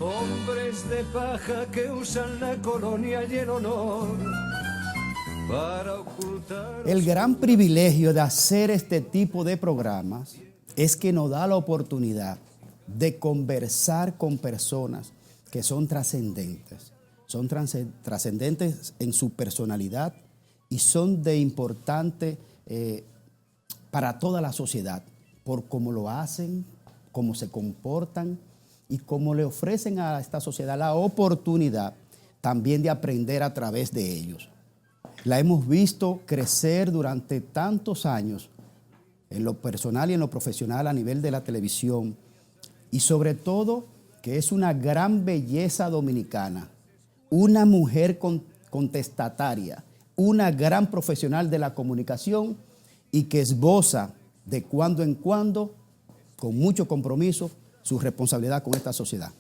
Hombres de paja que usan la colonia y el honor para ocultar. El gran privilegio de hacer este tipo de programas es que nos da la oportunidad de conversar con personas que son trascendentes. Son trascendentes en su personalidad y son de importante para toda la sociedad, por cómo lo hacen, cómo se comportan y cómo le ofrecen a esta sociedad la oportunidad también de aprender a través de ellos. La hemos visto crecer durante tantos años, en lo personal y en lo profesional a nivel de la televisión, y sobre todo que es una gran belleza dominicana, una mujer contestataria, una gran profesional de la comunicación y que esboza de cuando en cuando, con mucho compromiso, su responsabilidad con esta sociedad.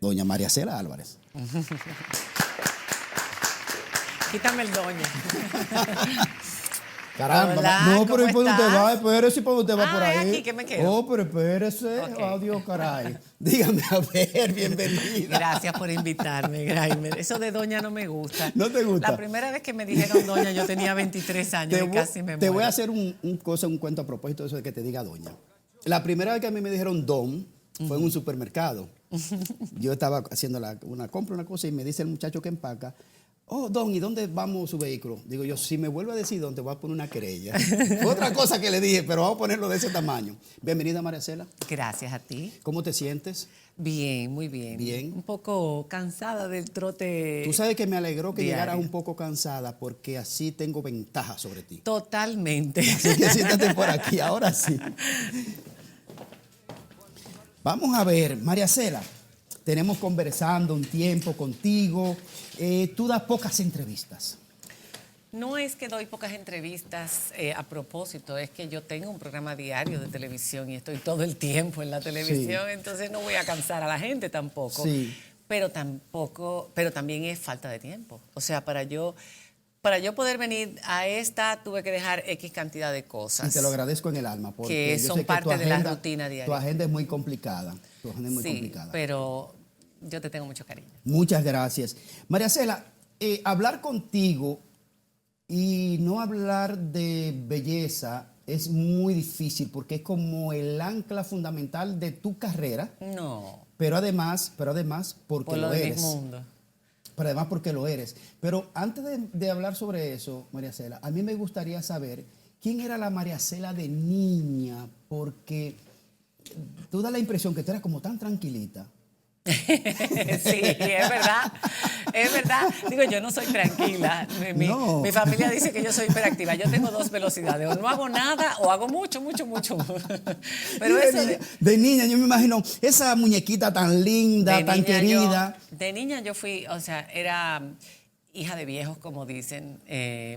Doña Mariacela Álvarez. Quítame el doña. Caramba, Hola, no, pero ¿y ¿cómo por usted va? estás? Espérese, ¿por usted va por ahí? Aquí, que me quedo. Oh, pero espérese. Ok. Adiós, caray. Dígame, a ver, bienvenida. Gracias por invitarme, Graimer. Eso de doña no me gusta. ¿No te gusta? La primera vez que me dijeron doña, yo tenía 23 años y casi me muero. Te voy a hacer un cuento a propósito de eso de que te diga doña. La primera vez que a mí me dijeron don fue en un supermercado. Yo estaba haciendo una compra, una cosa, y me dice el muchacho que empaca: oh, don, ¿y dónde vamos su vehículo? Digo yo, si me vuelve a decir don, te voy a poner una querella. Fue otra cosa que le dije, pero vamos a ponerlo de ese tamaño. Bienvenida, Mariacela. Gracias a ti. ¿Cómo te sientes? Bien, muy bien. Bien. Un poco cansada del trote. Tú sabes que me alegró que diario. llegaras un poco cansada porque así tengo ventaja sobre ti. Totalmente. Así que siéntate por aquí, ahora sí. Vamos a ver, Mariacela, tenemos conversando un tiempo contigo. Tú das pocas entrevistas. No es que doy pocas entrevistas a propósito, es que yo tengo un programa diario de televisión y estoy todo el tiempo en la televisión, Sí. Entonces no voy a cansar a la gente tampoco. Sí. Pero también es falta de tiempo. O sea, para yo poder venir a esta tuve que dejar X cantidad de cosas. Y te lo agradezco en el alma. Porque Que yo son sé que parte tu de la agenda- rutina diaria. Tu agenda es muy complicada. Tu agenda es muy Sí, complicada. pero yo te tengo mucho cariño. Muchas gracias. Mariacela, hablar contigo y no hablar de belleza es muy difícil porque es como el ancla fundamental de tu carrera, No, pero además porque por lo lo de mi eres. mundo. Pero además porque lo eres. Pero antes de hablar sobre eso, Mariacela, a mí me gustaría saber quién era la Mariacela de niña, porque tú das la impresión que tú eras como tan tranquilita. Sí, es verdad, es verdad. Digo, yo no soy tranquila. No. Mi familia dice que yo soy hiperactiva. Yo tengo dos velocidades, o no hago nada o hago mucho, mucho, mucho. Pero Y eso de niña, yo me imagino esa muñequita tan linda, tan querida. De niña yo fui, o sea, era hija de viejos, como dicen,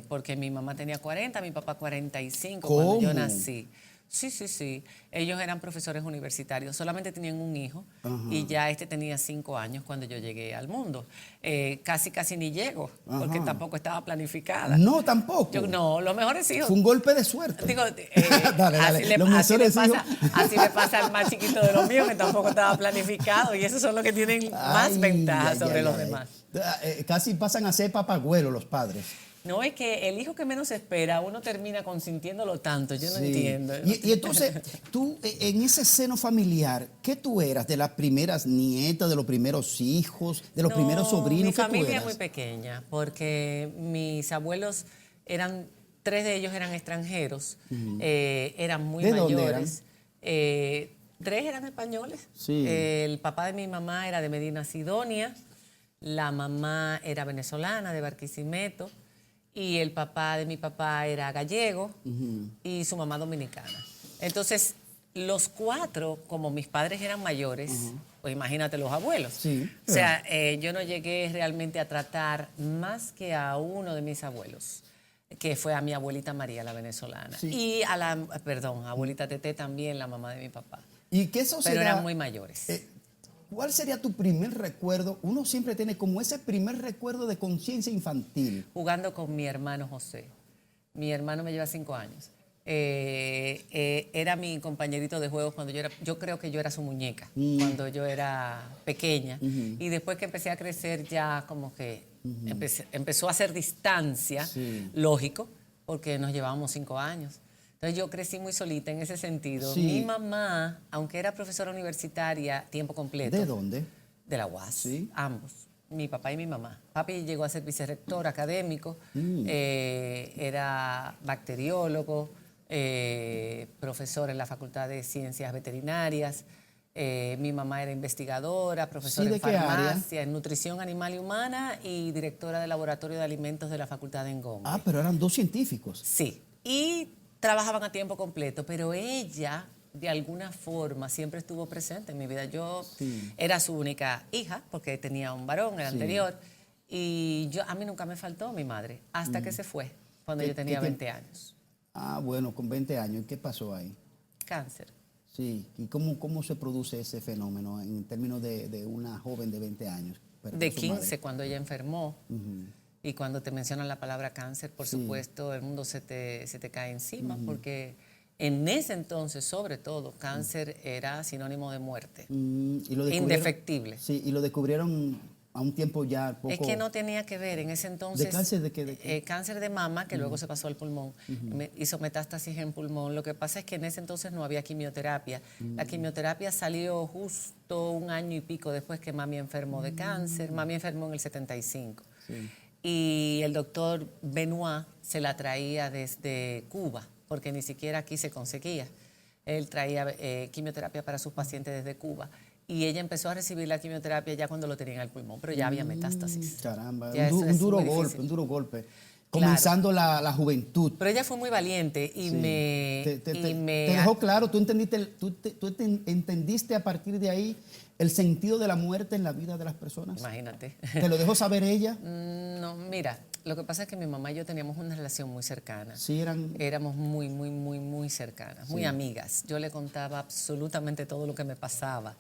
porque mi mamá tenía 40, mi papá 45 cuando yo ¿Cómo? nací. Sí. Ellos eran profesores universitarios, solamente tenían un hijo. Ajá. Y ya tenía 5 años cuando yo llegué al mundo. Casi ni llego, porque Ajá. tampoco estaba planificada. No, tampoco. No, los mejores hijos. Fue un golpe de suerte. Digo, Dale. Los mejores hijos. así le pasa al más chiquito de los míos, que tampoco estaba planificado. Y esos son los que tienen más Ay, ventaja ay, sobre ay, los ay. demás. Casi pasan a ser papagüeros los padres. No, es que el hijo que menos espera, uno termina consintiéndolo tanto. Yo no Sí. entiendo. Y entonces, tú, en ese seno familiar, ¿qué tú eras? ¿De las primeras nietas, de los primeros hijos, de los primeros sobrinos? Mi ¿Qué tú familia eras? es muy pequeña, porque mis abuelos tres de ellos eran extranjeros, eran muy ¿De dónde mayores. Tres eran españoles. Sí. El papá de mi mamá era de Medina Sidonia, la mamá era venezolana, de Barquisimeto, y el papá de mi papá era gallego y su mamá dominicana. Entonces, los cuatro, como mis padres eran mayores, pues imagínate los abuelos. Sí, O sea, yo no llegué realmente a tratar más que a uno de mis abuelos, que fue a mi abuelita María, la venezolana. Sí. Y a la, abuelita Tete también, la mamá de mi papá. ¿Y qué sociedad? Pero eran muy mayores. ¿Cuál sería tu primer recuerdo? Uno siempre tiene como ese primer recuerdo de conciencia infantil. Jugando con mi hermano José. Mi hermano me lleva 5 años. Era mi compañerito de juegos cuando yo creo que yo era su muñeca cuando yo era pequeña. Y después que empecé a crecer ya como que empezó a hacer distancia, lógico, porque nos llevábamos 5 años. Entonces yo crecí muy solita en ese sentido. Sí. Mi mamá, aunque era profesora universitaria tiempo completo. ¿De dónde? De la UAS, Sí. ambos, mi papá y mi mamá. Papi llegó a ser vicerrector académico, era bacteriólogo, profesor en la Facultad de Ciencias Veterinarias. Mi mamá era investigadora, profesora Sí, ¿de en qué área? farmacia, en nutrición animal y humana y directora del laboratorio de alimentos de la Facultad de Engombe. Ah, pero eran 2 científicos. Sí, y trabajaban a tiempo completo, pero ella de alguna forma siempre estuvo presente en mi vida. Yo era su única hija porque tenía un varón, el anterior, y a mí nunca me faltó mi madre hasta que se fue cuando yo tenía 20 años. Ah, bueno, con 20 años. ¿Qué pasó ahí? Cáncer. Sí. ¿Y cómo se produce ese fenómeno en términos de una joven de 20 años? De 15 cuando ella enfermó. Y cuando te mencionan la palabra cáncer, por supuesto, el mundo se te cae encima porque en ese entonces, sobre todo, cáncer era sinónimo de muerte. ¿Y lo descubrieron? Indefectible. Sí, y lo descubrieron a un tiempo ya poco... Es que no tenía que ver en ese entonces. ¿De cáncer de qué? Cáncer de mama, que luego se pasó al pulmón. Hizo metástasis en pulmón. Lo que pasa es que en ese entonces no había quimioterapia. La quimioterapia salió justo 1 año y pico después que mami enfermó de cáncer. Mami enfermó en el 75. Sí. Y el doctor Benoit se la traía desde Cuba, porque ni siquiera aquí se conseguía. Él traía quimioterapia para sus pacientes desde Cuba. Y ella empezó a recibir la quimioterapia ya cuando lo tenía en el pulmón, pero ya había metástasis. Caramba, ya un duro golpe. Comenzando la juventud. Pero ella fue muy valiente y me... Te dejó claro, tú entendiste a partir de ahí el sentido de la muerte en la vida de las personas. Imagínate. ¿Te lo dejó saber ella? No, mira, lo que pasa es que mi mamá y yo teníamos una relación muy cercana. Sí, éramos muy cercanas, muy amigas. Yo le contaba absolutamente todo lo que me pasaba.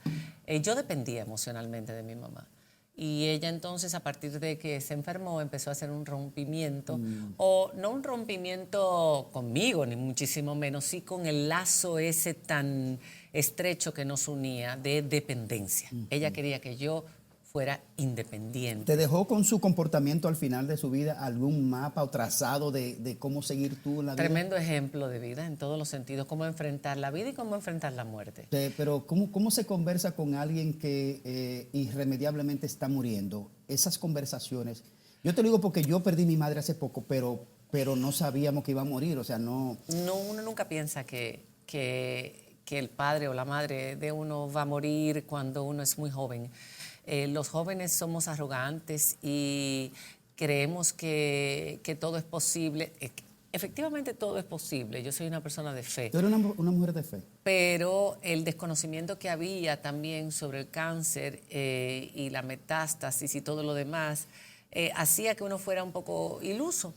Yo dependía emocionalmente de mi mamá. Y ella entonces, a partir de que se enfermó, empezó a hacer un rompimiento, o no un rompimiento conmigo, ni muchísimo menos, sí con el lazo ese tan estrecho que nos unía de dependencia. Ella quería que yo fuera independiente. ¿Te dejó con su comportamiento al final de su vida algún mapa o trazado de cómo seguir tú en la vida? Tremendo ejemplo de vida en todos los sentidos, cómo enfrentar la vida y cómo enfrentar la muerte. Pero ¿cómo se conversa con alguien que irremediablemente está muriendo? Esas conversaciones, yo te lo digo porque yo perdí mi madre hace poco, pero no sabíamos que iba a morir, o sea, no... No, uno nunca piensa que el padre o la madre de uno va a morir cuando uno es muy joven. Los jóvenes somos arrogantes y creemos que todo es posible. Efectivamente todo es posible. Yo soy una persona de fe. Tú eres una mujer de fe. Pero el desconocimiento que había también sobre el cáncer y la metástasis y todo lo demás hacía que uno fuera un poco iluso.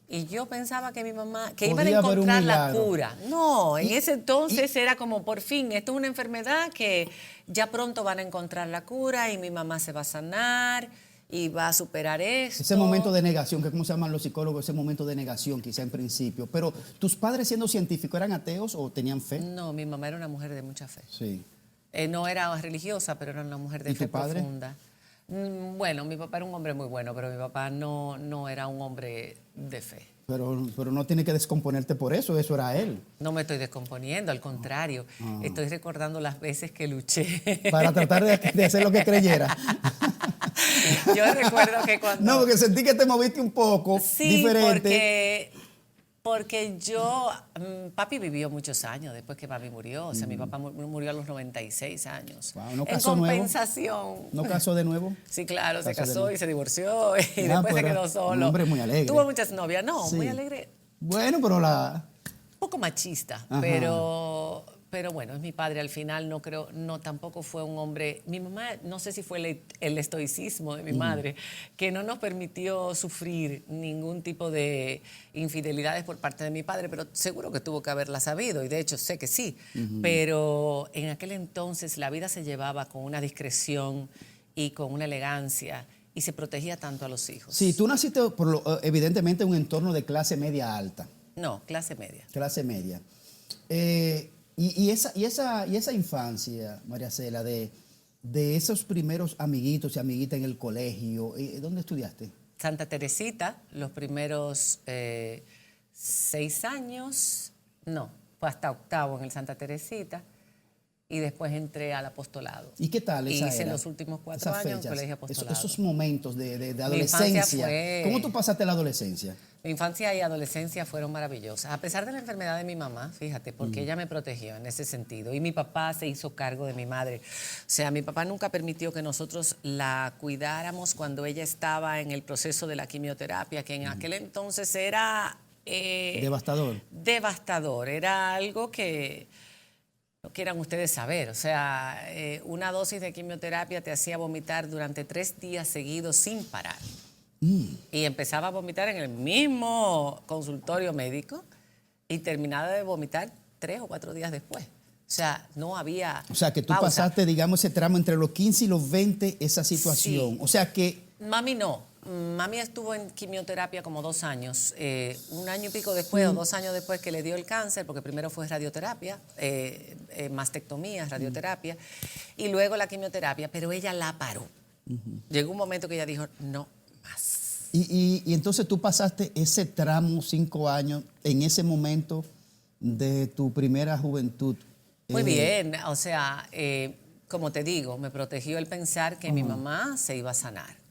Y yo pensaba que mi mamá, que iban a encontrar la cura. No, en ese entonces era como, por fin, esto es una enfermedad que ya pronto van a encontrar la cura y mi mamá se va a sanar y va a superar esto. Ese momento de negación, que es como se llaman los psicólogos, ese momento de negación quizá en principio. Pero, ¿tus padres siendo científicos eran ateos o tenían fe? No, mi mamá era una mujer de mucha fe. Sí. No era religiosa, pero era una mujer de fe profunda. Bueno, mi papá era un hombre muy bueno, pero mi papá no era un hombre de fe. Pero no tiene que descomponerte por eso era él. No me estoy descomponiendo, al contrario. Estoy recordando las veces que luché. Para tratar de hacer lo que creyera. Yo recuerdo que cuando... No, porque sentí que te moviste un poco diferente. Porque yo... papi vivió muchos años después que mami murió. O sea, mi papá murió a los 96 años. Wow, ¿no casó en compensación. Nuevo? ¿No casó de nuevo? Sí, claro, se casó y se divorció y después se quedó solo. Un hombre muy alegre. Tuvo muchas novias. No, sí. Muy alegre. Bueno, pero un poco machista, pero bueno, es mi padre al final, tampoco fue un hombre. Mi mamá, no sé si fue el estoicismo de mi madre, que no nos permitió sufrir ningún tipo de infidelidades por parte de mi padre, pero seguro que tuvo que haberla sabido, y de hecho sé que sí. Pero en aquel entonces la vida se llevaba con una discreción y con una elegancia, y se protegía tanto a los hijos. Sí, tú naciste evidentemente en un entorno de clase media alta. No, clase media. Clase media. Y esa infancia, María Cela, de esos primeros amiguitos y amiguitas en el colegio, ¿dónde estudiaste? Santa Teresita, los primeros 6 años, no, fue hasta octavo en el Santa Teresita. Y después entré al apostolado. ¿Y qué tal esa hice era? los últimos 4 años en colegio apostolado. Esos momentos de adolescencia. ¿Cómo tú pasaste la adolescencia? Mi infancia y adolescencia fueron maravillosas. A pesar de la enfermedad de mi mamá, fíjate, porque ella me protegió en ese sentido. Y mi papá se hizo cargo de mi madre. O sea, mi papá nunca permitió que nosotros la cuidáramos cuando ella estaba en el proceso de la quimioterapia, que en aquel entonces era... Devastador. Devastador. Era algo que... no quieran ustedes saber, o sea, una dosis de quimioterapia te hacía vomitar durante 3 días seguidos sin parar. Y empezaba a vomitar en el mismo consultorio médico y terminaba de vomitar 3 o 4 días después. O sea, no había O sea, que tú pausa. pasaste, digamos, ese tramo entre los 15 y los 20, esa situación. Sí. O sea que... Mami no. Mami estuvo en quimioterapia como 2 años, 1 año y pico después o 2 años después que le dio el cáncer, porque primero fue radioterapia, mastectomía, radioterapia, y luego la quimioterapia, pero ella la paró. Llegó un momento que ella dijo, no más. Y entonces tú pasaste ese tramo, 5 años, en ese momento de tu primera juventud. Muy bien, o sea, como te digo, me protegió el pensar que mi mamá se iba a sanar.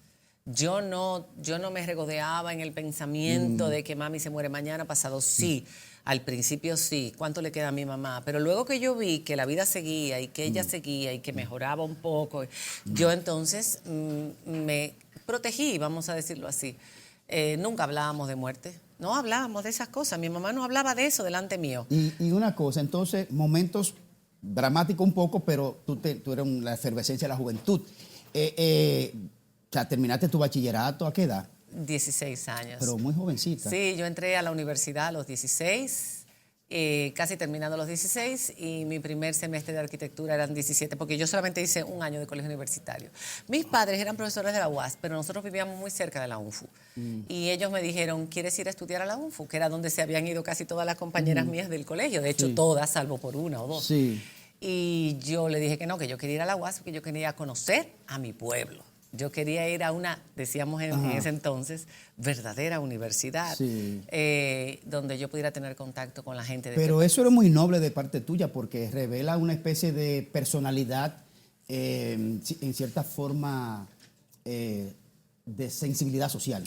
Yo no me regodeaba en el pensamiento de que mami se muere mañana, pasado sí. Al principio sí, ¿cuánto le queda a mi mamá? Pero luego que yo vi que la vida seguía y que ella seguía y que mejoraba un poco, yo entonces me protegí, vamos a decirlo así. Nunca hablábamos de muerte, no hablábamos de esas cosas. Mi mamá no hablaba de eso delante mío. Y una cosa, entonces, momentos dramáticos un poco, pero tú eres la efervescencia de la juventud. O sea, terminaste tu bachillerato, ¿a qué edad? 16 años. Pero muy jovencita. Sí, yo entré a la universidad a los 16, casi terminando los 16, y mi primer semestre de arquitectura eran 17, porque yo solamente hice 1 año de colegio universitario. Mis padres eran profesores de la UAS, pero nosotros vivíamos muy cerca de la UNFU. Y ellos me dijeron, ¿quieres ir a estudiar a la UNFU? Que era donde se habían ido casi todas las compañeras mías del colegio, de hecho todas, salvo por 1 o 2. Sí. Y yo le dije que no, que yo quería ir a la UAS porque yo quería conocer a mi pueblo. Yo quería ir a una, decíamos en ese entonces, verdadera universidad, donde yo pudiera tener contacto con la gente. Pero eso era muy noble de parte tuya porque revela una especie de personalidad, en cierta forma, de sensibilidad social.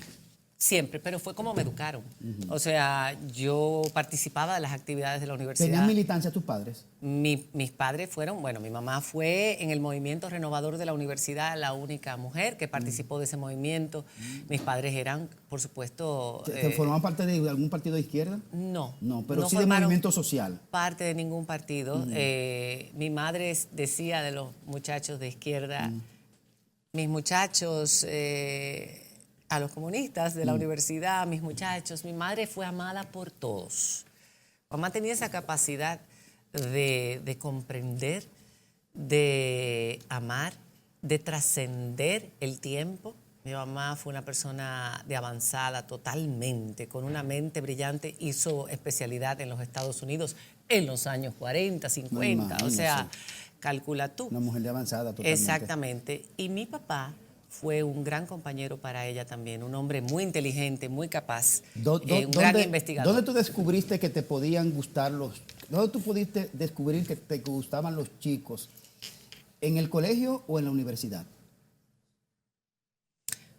Siempre, pero fue como me educaron. O sea, yo participaba de las actividades de la universidad. ¿Tenían militancia tus padres? Mis padres fueron, bueno, mi mamá fue en el movimiento renovador de la universidad la única mujer que participó de ese movimiento. Mis padres eran, por supuesto... ¿Formaban parte de algún partido de izquierda? No. No, pero no sí de movimiento social. Parte de ningún partido. Mi madre decía de los muchachos de izquierda, mis muchachos... a los comunistas de la universidad, mis muchachos, mi madre fue amada por todos. Mamá tenía esa capacidad de comprender, de amar, de trascender el tiempo. Mi mamá fue una persona de avanzada totalmente, con una mente brillante, hizo especialidad en los Estados Unidos en los años 40, 50, o sea, calcula tú. Una mujer de avanzada totalmente. Exactamente. Y mi papá fue un gran compañero para ella también, un hombre muy inteligente, muy capaz, un gran investigador. ¿Dónde tú descubriste que te podían gustar dónde tú pudiste descubrir que te gustaban los chicos? ¿En el colegio o en la universidad?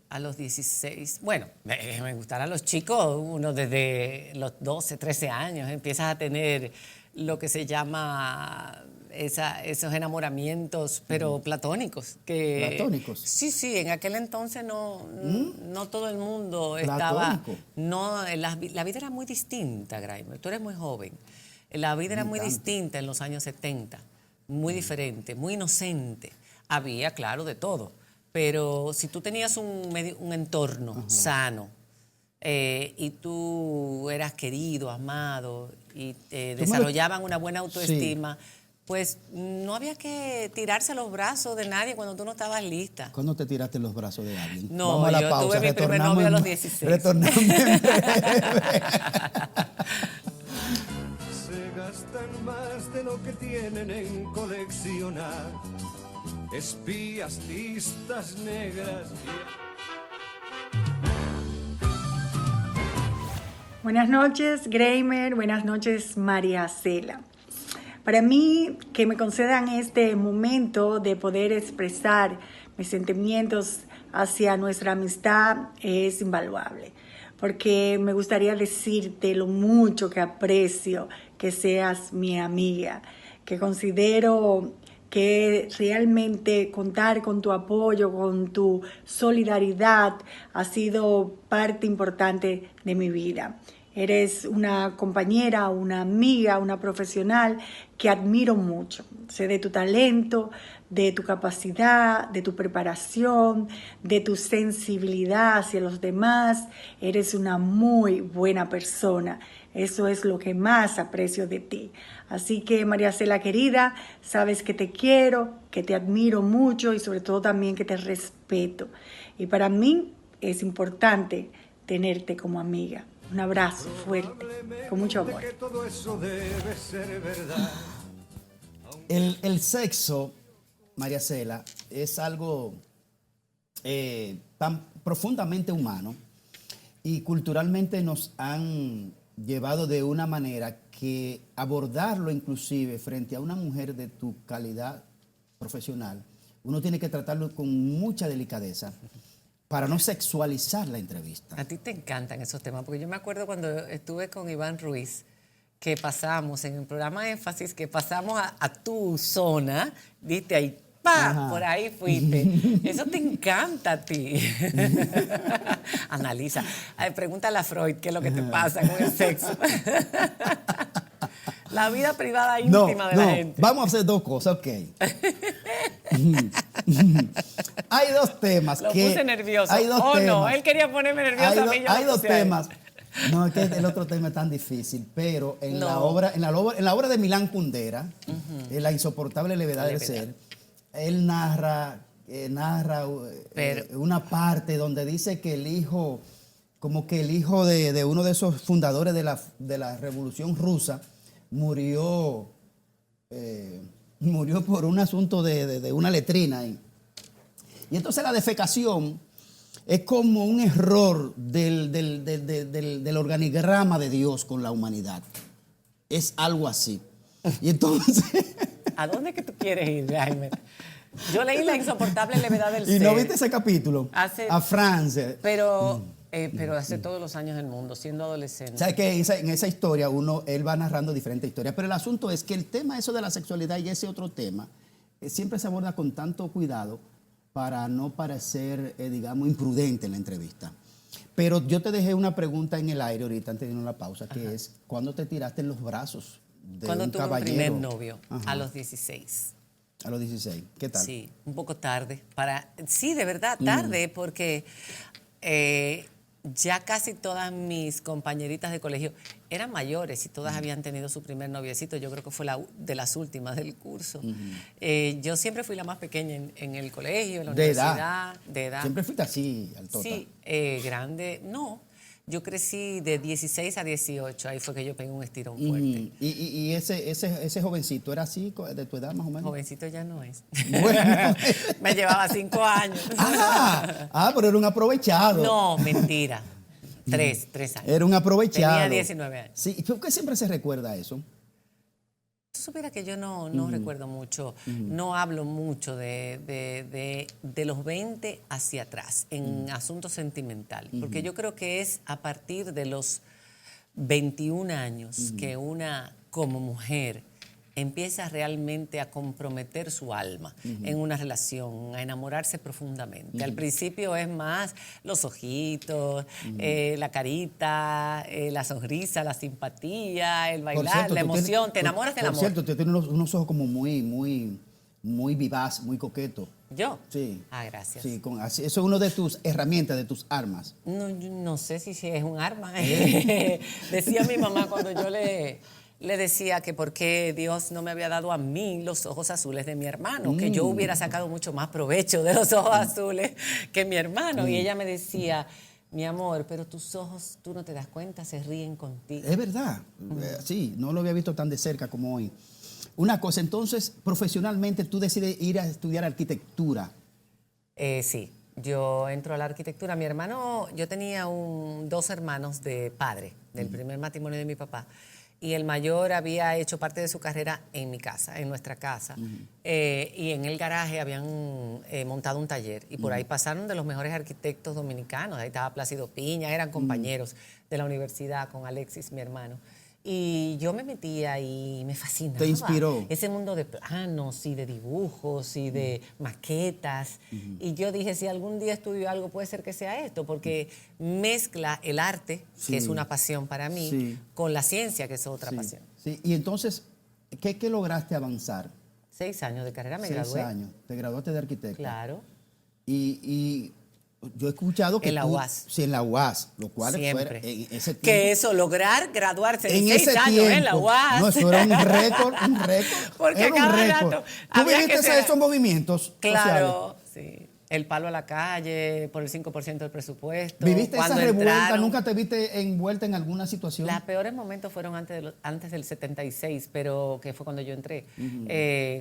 A los 16, bueno, me gustaron los chicos, uno desde los 12, 13 años, empiezas a tener lo que se llama... esos enamoramientos, pero platónicos. ¿Platónicos? Sí, en aquel entonces no todo el mundo estaba... No, la vida era muy distinta, Graimer. Tú eres muy joven. La vida era muy distinta en los años 70, muy diferente, muy inocente. Había, claro, de todo, pero si tú tenías un entorno sano, y tú eras querido, amado, y desarrollaban una buena autoestima... Pues no había que tirarse los brazos de nadie cuando tú no estabas lista. ¿Cuándo te tiraste los brazos de alguien? No, Vamos a la yo pausa. tuve mi primer novio a los 16. Retornamos en breve. Se gastan más de lo que tienen en coleccionar. Espías, listas negras. Buenas noches, Greimer. Buenas noches, María Cela. Para mí, que me concedan este momento de poder expresar mis sentimientos hacia nuestra amistad es invaluable, porque me gustaría decirte lo mucho que aprecio que seas mi amiga, que considero que realmente contar con tu apoyo, con tu solidaridad, ha sido parte importante de mi vida. Eres una compañera, una amiga, una profesional que admiro mucho. Sé de tu talento, de tu capacidad, de tu preparación, de tu sensibilidad hacia los demás. Eres una muy buena persona. Eso es lo que más aprecio de ti. Así que, María Cela querida, sabes que te quiero, que te admiro mucho y sobre todo también que te respeto. Y para mí es importante tenerte como amiga. Un abrazo fuerte, con mucho amor. Que todo eso debe ser verdad. El sexo, María Cela, es algo tan profundamente humano y culturalmente nos han llevado de una manera que abordarlo inclusive frente a una mujer de tu calidad profesional, uno tiene que tratarlo con mucha delicadeza para no sexualizar la entrevista. A ti te encantan esos temas, porque yo me acuerdo cuando estuve con Iván Ruiz, que pasamos en el programa Énfasis, que pasamos a tu zona, viste ahí, ¡pa! Ajá. Por ahí fuiste. Eso te encanta a ti. Analiza. Ay, pregúntale a Freud qué es lo que te pasa con el sexo. La vida privada íntima de la gente. Vamos a hacer dos cosas, ok. Hay dos temas Lo que... puse nervioso. Hay dos Oh, temas. no, él quería ponerme nerviosa a mí. Yo Hay lo dos puse a él. temas. No, es que el otro tema es tan difícil, pero en, No. la obra de Milán Kundera, La insoportable levedad del ser, él narra una parte donde dice que el hijo, como que el hijo de uno de esos fundadores de la Revolución Rusa, murió por un asunto de una letrina. Y entonces la defecación es como un error del organigrama de Dios con la humanidad. Es algo así. Y entonces... ¿A dónde es que tú quieres ir, Jaime? Yo leí La insoportable levedad del ser. ¿Y no viste ese capítulo? A Francia. Pero hace todos los años del mundo, siendo adolescente. ¿Sabes que en esa historia él va narrando diferentes historias? Pero el asunto es que el tema eso de la sexualidad y ese otro tema siempre se aborda con tanto cuidado para no parecer, digamos, imprudente en la entrevista. Pero yo te dejé una pregunta en el aire ahorita antes de irnos a la pausa, que es, ¿cuándo te tiraste en los brazos de Cuando un tuve un caballero? primer novio, Ajá. a los 16. A los 16. ¿Qué tal? Sí, un poco tarde. Sí, de verdad, tarde, porque ya casi todas mis compañeritas de colegio eran mayores y todas habían tenido su primer noviecito. Yo creo que fue de las últimas del curso. Yo siempre fui la más pequeña en el colegio, en la universidad. De edad. ¿Siempre fuiste así, altota? Sí, grande. No, yo crecí de 16 a 18. Ahí fue que yo pegué un estirón fuerte. ¿Y ese jovencito era así, de tu edad más o menos? Jovencito ya no es. Bueno. Me llevaba 5 años. Pero era un aprovechado. No, mentira. 3 años. Era un aprovechado. Tenía 19 años. Sí, ¿por qué siempre se recuerda eso? Tú supieras que yo no recuerdo mucho, no hablo mucho de los 20 hacia atrás en asuntos sentimentales, porque yo creo que es a partir de los 21 años que una como mujer empieza realmente a comprometer su alma en una relación, a enamorarse profundamente. Al principio es más los ojitos, la carita, la sonrisa, la simpatía, el bailar, Cierto, la emoción. Te enamoras, te Por enamoras. cierto, tú tienes unos ojos como muy vivaz, muy coqueto. ¿Yo? Sí. Ah, gracias. Sí, eso es una de tus herramientas, de tus armas. No, yo no sé si es un arma. Decía mi mamá cuando yo le le decía que por qué Dios no me había dado a mí los ojos azules de mi hermano, que yo hubiera sacado mucho más provecho de los ojos azules que mi hermano. Y ella me decía, mi amor, pero tus ojos, tú no te das cuenta, se ríen contigo. Es verdad, sí, no lo había visto tan de cerca como hoy. Una cosa, entonces, profesionalmente tú decides ir a estudiar arquitectura. Sí, yo entro a la arquitectura. Mi hermano, yo tenía dos hermanos de padre, del primer matrimonio de mi papá. Y el mayor había hecho parte de su carrera en mi casa, en nuestra casa. Y en el garaje habían montado un taller. Y por ahí pasaron de los mejores arquitectos dominicanos. Ahí estaba Plácido Piña, eran compañeros de la universidad con Alexis, mi hermano. Y yo me metía y me fascinaba. ¿Te inspiró? Ese mundo de planos y de dibujos y de maquetas. Y yo dije, si algún día estudio algo, puede ser que sea esto, porque mezcla el arte, Sí. que es una pasión para mí, Sí. con la ciencia, que es otra Sí, pasión. sí. Y entonces, ¿qué lograste avanzar? 6 años de carrera me 6 gradué. años. Te graduaste de arquitecto. Claro. Y yo he escuchado que En la tú- UAS. Sí, en la UAS, lo cual Siempre. fue en ese tiempo. Que eso, lograr graduarse en 6 ese años en la tiempo, UAS. No, eso era un récord, un récord. Porque era un cada récord. rato ¿Tú había que viviste ser- esos movimientos sociales? Claro, sí. El palo a la calle por el 5% del presupuesto. ¿Viviste esa Cuando revuelta? entraron- ¿Nunca te viste envuelta en alguna situación? Los peores momentos fueron antes del 76, pero que fue cuando yo entré,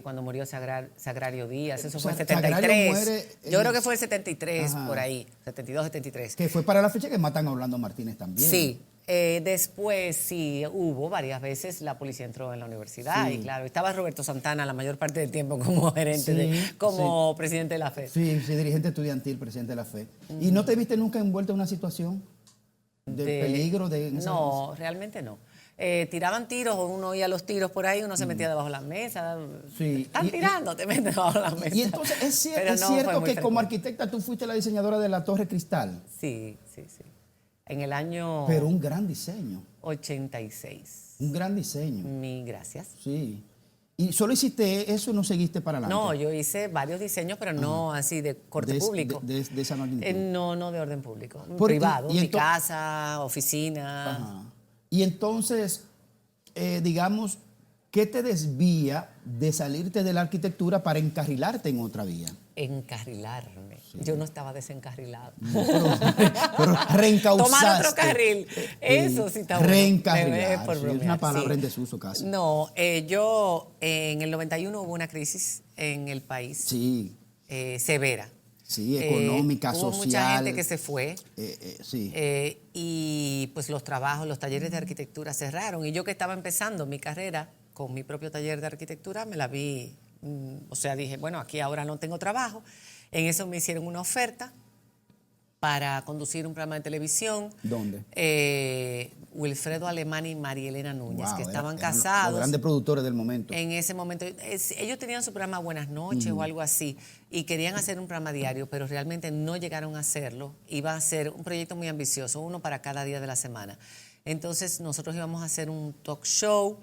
cuando murió Sagrario Díaz, eso fue en Sagrario 73. muere en Yo creo el- que fue el 73, Ajá. por ahí, 72, 73. Que fue para la fecha que matan a Orlando Martínez también. Sí. Después sí hubo varias veces, la policía entró en la universidad Sí. y claro, estaba Roberto Santana la mayor parte del tiempo como gerente, Sí, como presidente de la FED. Sí, sí, dirigente estudiantil, presidente de la FE. ¿Y no te viste nunca envuelta en una situación de peligro? No, realmente no. Tiraban tiros, o uno oía los tiros por ahí, uno se metía debajo de la mesa. Sí. Están tirando, te metes debajo de la mesa. Y entonces, ¿es Pero cierto, no, fue muy que como frecuente. arquitecta tú fuiste la diseñadora de la Torre Cristal? Sí, sí, sí. En el año Pero un gran diseño, 86. un gran diseño. Gracias. Sí. ¿Y solo hiciste eso y no seguiste para adelante? No, yo hice varios diseños, pero no así de corte público. De esa magnitud. No de orden público. Porque- Privado, y mi ento- casa, oficina. Ajá. Y entonces, digamos, ¿qué te desvía de salirte de la arquitectura para encarrilarte en otra vía? Encarrilarme. Yo no estaba desencarrilada. Pero reencausaste. Tomar otro carril. Eso sí está bueno. Reencarrilar. Por sí, bromear, es una palabra sí. en desuso casi. No, yo en el 91 hubo una crisis en el país Sí, severa. sí, económica, Hubo social. mucha gente que se fue. Sí. Y pues los trabajos, los talleres de arquitectura cerraron. Y yo que estaba empezando mi carrera con mi propio taller de arquitectura, me la vi, o sea, dije, bueno, aquí ahora no tengo trabajo. En eso me hicieron una oferta para conducir un programa de televisión. ¿Dónde? Wilfredo Alemán y María Elena Núñez, Wow, que estaban eran casados. Los grandes productores del momento. En ese momento, ellos tenían su programa Buenas noches o algo así y querían hacer un programa diario, pero realmente no llegaron a hacerlo. Iba a ser un proyecto muy ambicioso, uno para cada día de la semana. Entonces nosotros íbamos a hacer un talk show,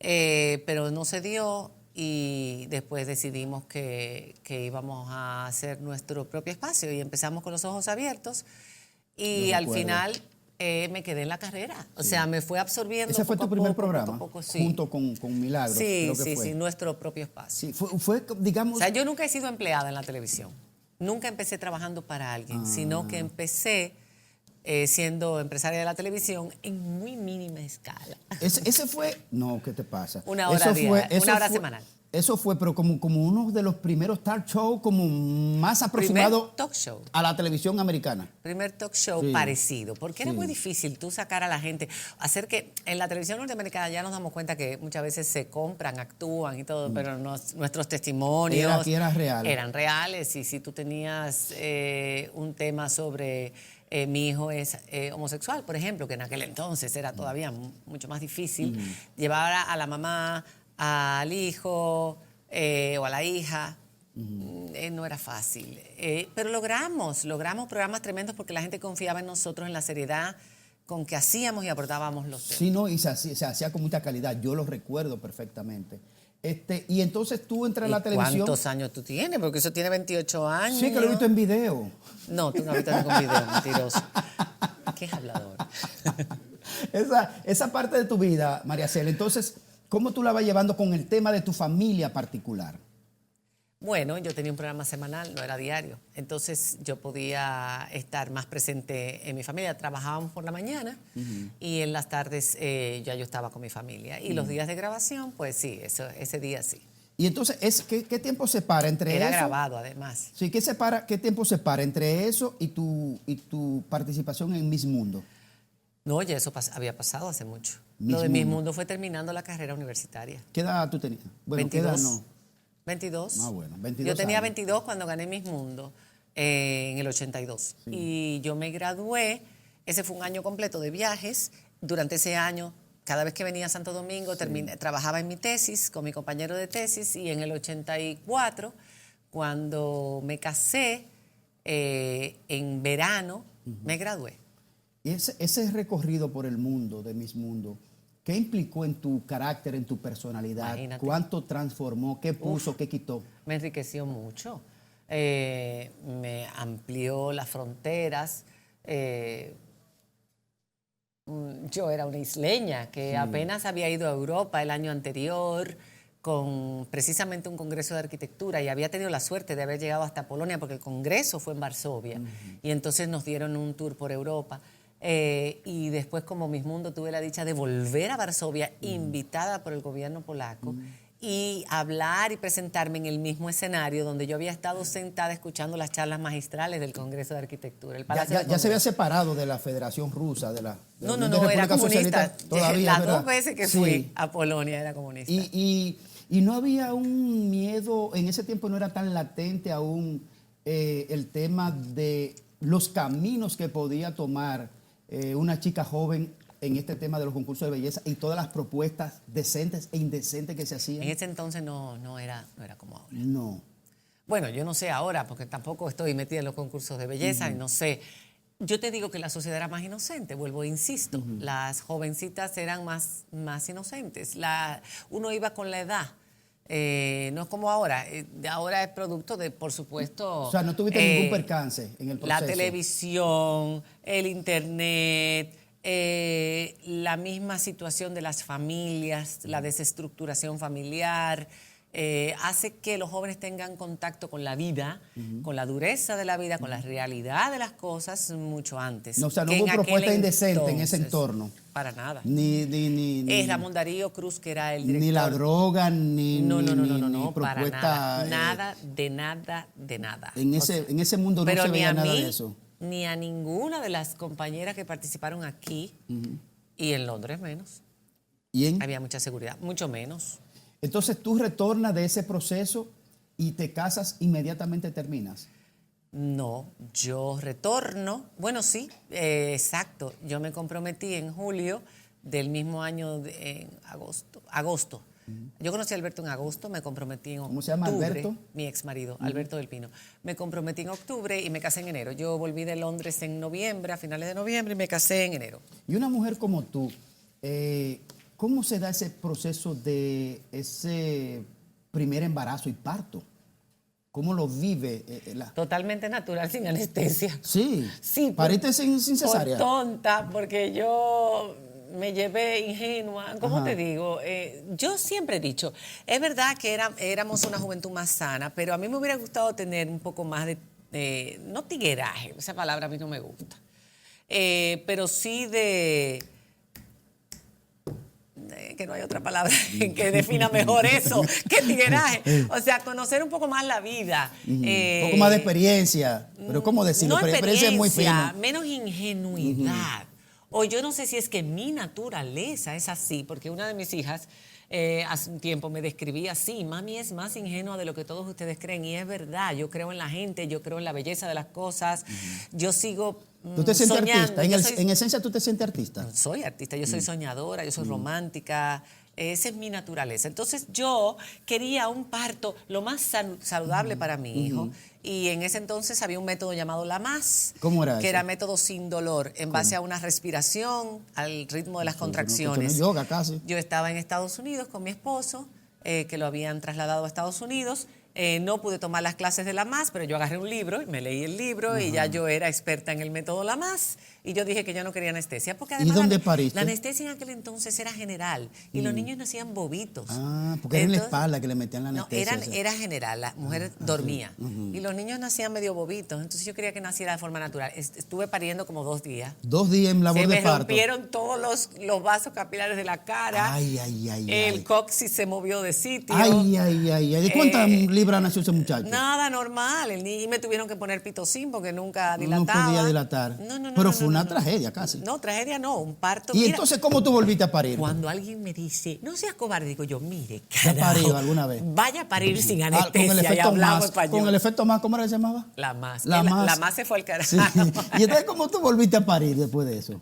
pero no se dio y después decidimos que íbamos a hacer nuestro propio espacio y empezamos con los ojos abiertos y Lo al recuerdo. final me quedé en la carrera. O sea, me fue absorbiendo. Ese fue poco tu a primer poco, programa, poco a poco, sí. junto con Milagros. Sí, creo que sí, fue. sí, nuestro propio espacio. Sí, fue, digamos... O sea, yo nunca he sido empleada en la televisión. Nunca empecé trabajando para alguien, sino que empecé siendo empresaria de la televisión en muy mínima escala. Ese fue... No, ¿qué te pasa? Una hora Eso diaria, una hora semanal. Eso fue, pero como uno de los primeros talk show como más aproximado Primer talk show. a la televisión americana. Primer talk show Sí. parecido, porque era Sí. muy difícil tú sacar a la gente, hacer que en la televisión norteamericana ya nos damos cuenta que muchas veces se compran, actúan y todo, pero nuestros testimonios Aquí era real. eran reales y si tú tenías un tema sobre mi hijo es homosexual, por ejemplo, que en aquel entonces era todavía mucho más difícil, llevar a la mamá, al hijo o a la hija. No era fácil, pero logramos programas tremendos porque la gente confiaba en nosotros, en la seriedad con que hacíamos y abordábamos los temas. Sí, no, y se hacía con mucha calidad. Yo lo recuerdo perfectamente. Y entonces tú entras a la ¿Y televisión. ¿Cuántos años tú tienes? Porque eso tiene 28 años. Sí, que lo he visto en video. No, tú no has visto ningún video, mentiroso. ¿Qué es hablador? esa parte de tu vida, María Cela, entonces, ¿cómo tú la vas llevando con el tema de tu familia particular? Bueno, yo tenía un programa semanal, no era diario. Entonces yo podía estar más presente en mi familia. Trabajábamos por la mañana y en las tardes ya yo estaba con mi familia. Y los días de grabación, pues sí, ese día sí. Y entonces, ¿qué tiempo separa entre Era eso? grabado además. Sí, ¿qué tiempo separa entre eso y tu participación en Miss Mundo? No, oye, eso había pasado hace mucho. Miss Lo de Miss Mundo. Mundo fue terminando la carrera universitaria. ¿Qué edad tú tenías? Bueno, ¿qué 22. edad no? 22. Ah, bueno, 22 Yo tenía años. 22 cuando gané Miss Mundo en el 82. Sí. Y yo me gradué, ese fue un año completo de viajes. Durante ese año, cada vez que venía a Santo Domingo, trabajaba en mi tesis con mi compañero de tesis y en el 84, cuando me casé, en verano, me gradué. Y ese recorrido por el mundo, de Miss Mundo, ¿qué implicó en tu carácter, en tu personalidad? Imagínate. ¿Cuánto transformó? ¿Qué puso? ¿Qué quitó? Me enriqueció mucho, me amplió las fronteras. Yo era una isleña que apenas había ido a Europa el año anterior con precisamente un congreso de arquitectura y había tenido la suerte de haber llegado hasta Polonia porque el congreso fue en Varsovia y entonces nos dieron un tour por Europa. Y después, como Miss Mundo, tuve la dicha de volver a Varsovia, invitada por el gobierno polaco, y hablar y presentarme en el mismo escenario donde yo había estado sentada escuchando las charlas magistrales del Congreso de Arquitectura. El Palacio del Ya se había Congreso. separado de la Federación Rusa, de la No, Unión de era República comunista. Socialista, todavía, Las ¿verdad? 2 veces que Sí. fui a Polonia era comunista. Y no había un miedo, en ese tiempo no era tan latente aún el tema de los caminos que podía tomar una chica joven en este tema de los concursos de belleza y todas las propuestas decentes e indecentes que se hacían. En ese entonces no era como ahora. No. Bueno, yo no sé ahora, porque tampoco estoy metida en los concursos de belleza y no sé. Yo te digo que la sociedad era más inocente, vuelvo e insisto. Las jovencitas eran más inocentes. Uno iba con la edad. No es como ahora. Ahora es producto de, por supuesto... O sea, no tuviste ningún percance en el proceso. La televisión, el internet, la misma situación de las familias, la desestructuración familiar, hace que los jóvenes tengan contacto con la vida, con la dureza de la vida, con la realidad de las cosas mucho antes. No, o sea, no que hubo en aquel propuesta indecente en ese entonces. entorno. Para nada. Ni Ramón Darío Cruz, que era el director. ni la droga, ni No, propuesta. para nada. De nada. En ese mundo no pero se ni veía a nada mí, de eso. ni a ninguna de las compañeras que participaron aquí, y en Londres menos. Había mucha seguridad, mucho menos. Entonces tú retornas de ese proceso y te casas, inmediatamente terminas. No, yo retorno. Bueno, sí, exacto. Yo me comprometí en julio del mismo año, en agosto. Yo conocí a Alberto en agosto, me comprometí en octubre. ¿Cómo se llama Alberto? Mi ex marido, Alberto del Pino. Me comprometí en octubre y me casé en enero. Yo volví de Londres en noviembre, a finales de noviembre, y me casé en enero. Y una mujer como tú, ¿cómo se da ese proceso de ese primer embarazo y parto? ¿Cómo lo vive? Totalmente natural, sin anestesia. Sí, Sí, pariste sin cesárea. Por tonta, porque yo me llevé ingenua. ¿Cómo Ajá. te digo? Yo siempre he dicho, es verdad que éramos una juventud más sana, pero a mí me hubiera gustado tener un poco más de no tigueraje, esa palabra a mí no me gusta, pero sí que no hay otra palabra que defina mejor eso que tigueraje. O sea, conocer un poco más la vida. Un poco más de experiencia. Pero ¿cómo decirlo? No Experiencia es muy fina. menos ingenuidad. O yo no sé si es que mi naturaleza es así, porque una de mis hijas hace un tiempo me describía así: mami es más ingenua de lo que todos ustedes creen. Y es verdad, yo creo en la gente, yo creo en la belleza de las cosas, yo sigo ¿Tú te sientes soñando. artista? En esencia, ¿tú te sientes artista? Soy artista, yo soy soñadora, yo soy romántica, esa es mi naturaleza. Entonces yo quería un parto lo más saludable para mi hijo, y en ese entonces había un método llamado LAMAS. ¿Cómo era que eso? era método sin dolor, en base a una respiración, al ritmo de las contracciones. Eso no es yoga casi. Yo estaba en Estados Unidos con mi esposo, que lo habían trasladado a Estados Unidos. No pude tomar las clases de Lamas, pero yo agarré un libro y me leí el libro y ya yo era experta en el método Lamas y yo dije que yo no quería anestesia porque además dónde pariste? la anestesia en aquel entonces era general y los niños nacían bobitos. Porque era en la espalda que le metían la No, anestesia. era general, la mujer dormía y los niños nacían medio bobitos, entonces yo quería que naciera de forma natural. Estuve pariendo como 2 días. 2 días en labor Se de me parto. rompieron todos los vasos capilares de la cara. Ay. El coxis se movió de sitio. Ay. ¿De cuántas libras nació ese muchacho? Nada, normal. El niño, y me tuvieron que poner pitocin porque nunca dilataba. No podía dilatar. No, Pero fue una tragedia casi. No, tragedia no, un parto. ¿Y Mira, entonces cómo tú volviste a parir? cuando alguien me dice, no seas cobarde, digo yo, mire, ¿Ya carajo, parido alguna vez? vaya a parir sin Con el anestesia y efecto hablamos más. español. Con el efecto más, ¿cómo era que se llamaba? La más. La más. La más se fue al carajo. Sí. ¿Y entonces cómo tú volviste a parir después de eso?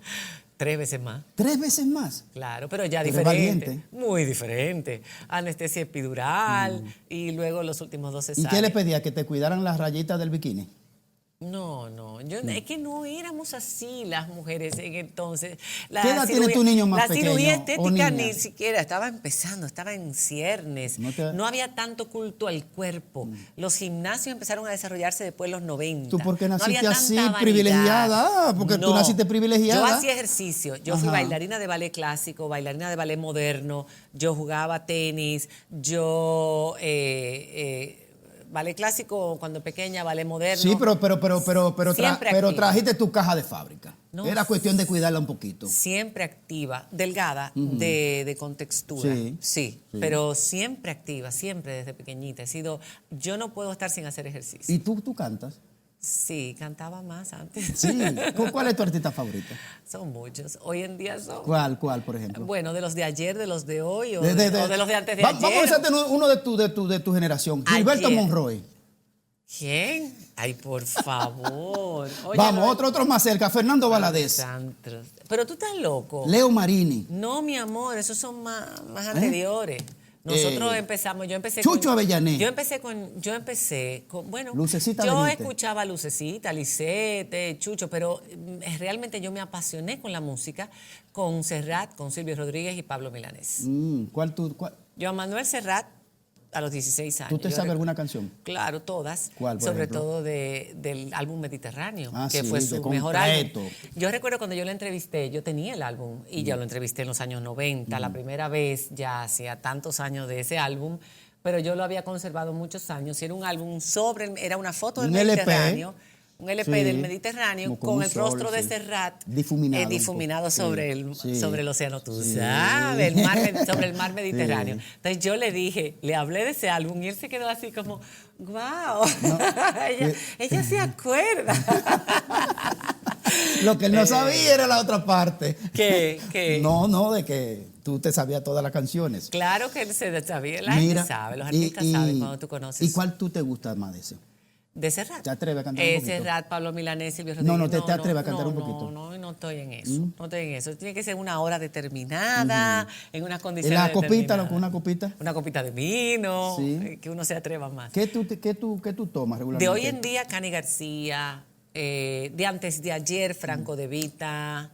3 veces más. 3 veces más. Claro, pero ya Pero diferente. valiente. Muy diferente. Anestesia epidural y luego los últimos 2 ¿Y cesáreas. qué le pedía? ¿Que te cuidaran las rayitas del bikini? No. Es que no éramos así las mujeres en entonces. ¿Qué edad tiene tu niño más pequeño La cirugía o estética niña? ni siquiera, estaba empezando, estaba en ciernes. No había tanto culto al cuerpo. Los gimnasios empezaron a desarrollarse después de los 90. ¿Tú por qué No había naciste así, tanta vanidad. privilegiada? Porque tú naciste privilegiada. Yo hacía ejercicio. Yo fui bailarina de ballet clásico, bailarina de ballet moderno. Yo jugaba tenis. Ballet clásico cuando pequeña, ballet moderno. Sí, pero Siempre activa. trajiste tu caja de fábrica. No, Era cuestión de cuidarla un poquito. Siempre activa, delgada, de contextura. Sí, pero siempre activa, siempre desde pequeñita. Yo no puedo estar sin hacer ejercicio. ¿Y tú cantas? Sí, cantaba más antes. Sí. ¿Cuál es tu artista favorita? Son muchos. Hoy en día son. ¿Cuál, por ejemplo? Bueno, de los de ayer, de los de hoy o de los de antes de ayer. Vamos a hacerte uno de tu generación. Gilberto Ayer. Monroy. ¿Quién? Ay, por favor. Oye, Vamos, otro más cerca. Fernando Valadez. Santos. Pero tú estás loco. Leo Marini. No, mi amor, esos son más anteriores. Nosotros empezamos, yo empecé Chucho Avellané. Yo empecé con, bueno, Lucecita yo Benítez. escuchaba Lucecita, Lisette, Chucho, pero realmente yo me apasioné con la música con Serrat, con Silvio Rodríguez y Pablo Milanés. ¿Cuál? Yo a Manuel Serrat a los 16 años. ¿Tú te sabes alguna canción? Claro, todas. ¿Cuál, por sobre ejemplo? todo del álbum Mediterráneo, que sí, fue de su mejor completo. álbum. Yo recuerdo cuando yo lo entrevisté, yo tenía el álbum y yo lo entrevisté en los años 90, la primera vez, ya hacía tantos años de ese álbum, pero yo lo había conservado muchos años. Y era un álbum era una foto del Un LP. Mediterráneo. Un LP Sí, del Mediterráneo como con con un el rostro sol, de sí. Serrat Difuminado un difuminado poco. sobre Sí. sobre el océano, tú Sí. sabes, sobre el mar Mediterráneo. Sí. Entonces yo le hablé de ese álbum y él se quedó así como, wow, ella se acuerda. Lo que él no sabía era la otra parte. ¿Qué? No, de que tú te sabías todas las canciones. Claro que él se sabía, la gente sabe, los artistas saben cuando tú conoces. ¿Y cuál tú te gusta más de ese? ¿De Serrat? ¿Te atreves a cantar un poquito? Serrat, Pablo Milanés, Silvio Rodríguez. No, te atreves a cantar un poquito. No estoy en eso. No estoy en eso. Tiene que ser una hora determinada, en unas condiciones ¿La copita, determinadas. una copita? Una copita de vino, Sí. que uno se atreva más. ¿Qué tú tomas regularmente? De hoy en día, Cani García, de antes de ayer, Franco De Vita,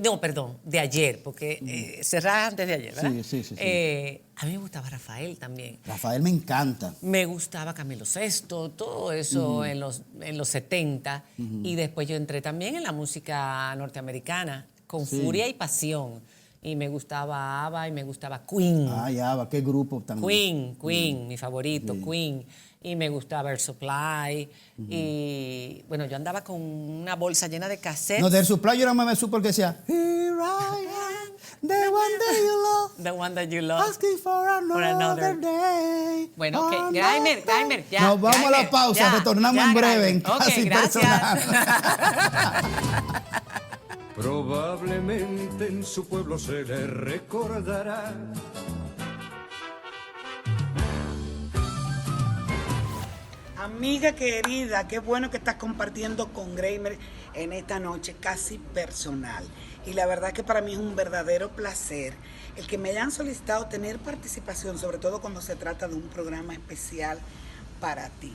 no, perdón, de ayer, porque Serrat antes de ayer, ¿verdad? Sí. A mí me gustaba Rafael también. Rafael me encanta. Me gustaba Camilo Sesto, todo eso en los 70. Y después yo entré también en la música norteamericana, con Furia y Pasión. Y me gustaba ABBA y me gustaba Queen. Ay, Abba, qué grupo tan... Queen, mi favorito, Queen. Y me gustaba Air Supply. Y bueno, yo andaba con una bolsa llena de cassettes. No, del Supply yo era más me supo porque decía Here I am, the one that you love, The One That You Love. asking for another day. Bueno, ok, Graimer, ya. Nos vamos a la Graimer, pausa, ya, retornamos ya, en breve en Graimer. Casi Ok, gracias. Personal. Probablemente en su pueblo se le recordará. Amiga querida, qué bueno que estás compartiendo con Graimer en esta noche Casi Personal. Y la verdad que para mí es un verdadero placer el que me hayan solicitado tener participación, sobre todo cuando se trata de un programa especial para ti.